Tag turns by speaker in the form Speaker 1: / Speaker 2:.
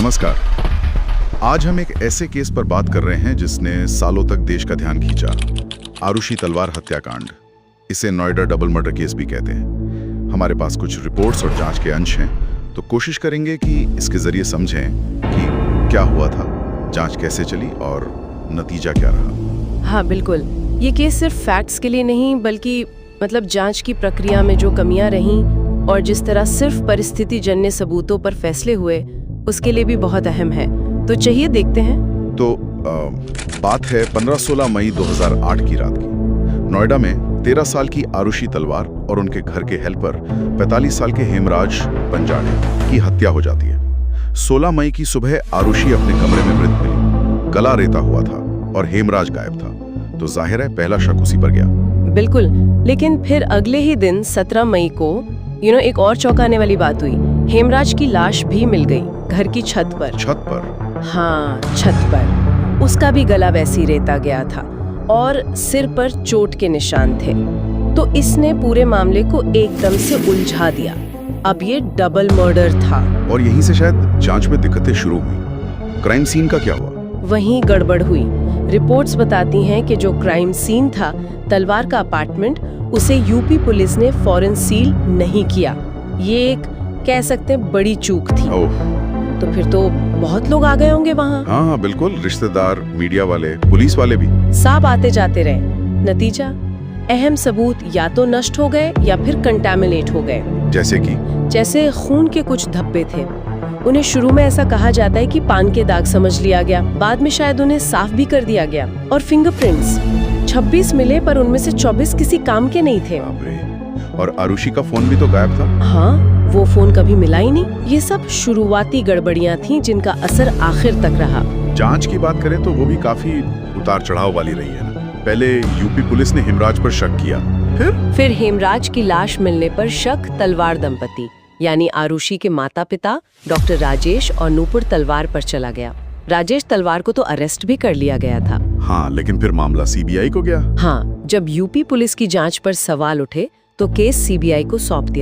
Speaker 1: नमस्कार। आज हम एक ऐसे केस पर बात कर रहे हैं जिसने सालों तक देश का ध्यान खींचा, आरुषि तलवार हत्याकांड। इसे नोएडा डबल मर्डर केस भी कहते हैं। हमारे पास कुछ रिपोर्ट्स और जांच के अंश हैं, तो कोशिश करेंगे कि इसके जरिए समझें कि क्या हुआ था, जांच कैसे चली और नतीजा क्या रहा।
Speaker 2: हाँ बिल्कुल, ये केस सिर्फ फैक्ट्स के लिए नहीं बल्कि जांच की प्रक्रिया में जो कमियां रहीं और जिस तरह सिर्फ परिस्थिति जन्य सबूतों पर फैसले हुए उसके लिए भी बहुत अहम है। तो चाहिए देखते हैं।
Speaker 1: तो बात है 15-16 मई 2008 की रात की। नोएडा में 13 साल की आरुषि तलवार और उनके घर के हेल्पर 45 साल के हेमराज पंजाड़े की हत्या हो जाती है। 16 मई की सुबह आरुषि अपने कमरे में मृत मिली, गला रेता हुआ था और हेमराज गायब था। तो जाहिर है पहला शक उसी पर गया।
Speaker 2: बिल्कुल, लेकिन फिर अगले ही दिन 17 मई को एक और चौंकाने वाली बात हुई। हेमराज की लाश भी मिल गई घर की छत पर।
Speaker 1: छत पर?
Speaker 2: हाँ, छत पर। उसका भी गला वैसी रेता गया था और सिर पर चोट के निशान थे। तो इसने पूरे मामले को एकदम से उलझा दिया। अब ये डबल मर्डर था। और
Speaker 1: यहीं से शायद जांच में दिक्कतें शुरू हुई। क्राइम सीन का क्या हुआ?
Speaker 2: वहीं गड़बड़ हुई। रिपोर्ट्स बताती हैं कि जो क्राइम सीन था, तलवार का अपार्टमेंट, उसे यूपी पुलिस ने फौरन सील नहीं किया। ये एक कह सकते हैं बड़ी चूक थी। तो फिर तो बहुत लोग आ गए होंगे वहाँ।
Speaker 1: हाँ बिल्कुल, रिश्तेदार, मीडिया वाले, पुलिस वाले भी
Speaker 2: सब आते जाते रहे। नतीजा, अहम सबूत या तो नष्ट हो गए या फिर कंटामिनेट हो गए।
Speaker 1: जैसे
Speaker 2: खून के कुछ धब्बे थे। उन्हें शुरू में ऐसा कहा जाता है कि पान के दाग समझ लिया गया, बाद में शायद उन्हें साफ भी कर दिया गया। और फिंगरप्रिंट्स 26 मिले, पर उनमें से 24 किसी काम के नहीं थे।
Speaker 1: और आरुषि का फोन भी तो गायब था।
Speaker 2: हाँ, वो फोन कभी मिला ही नहीं। ये सब शुरुआती गड़बड़ियां थीं जिनका असर आखिर तक रहा।
Speaker 1: जांच की बात करें तो वो भी काफी उतार चढ़ाव वाली रही है ना। पहले यूपी पुलिस ने हेमराज पर शक किया,
Speaker 2: फिर हेमराज की लाश मिलने पर शक तलवार दंपति यानी आरुषि के माता पिता डॉक्टर राजेश और नूपुर तलवार पर चला गया। राजेश तलवार को तो अरेस्ट भी कर लिया गया था।
Speaker 1: हाँ, लेकिन फिर मामला सीबीआई को गया।
Speaker 2: हाँ, जब यूपी पुलिस की जांच पर सवाल उठे तो केस सीबीआई को सौंप दिया।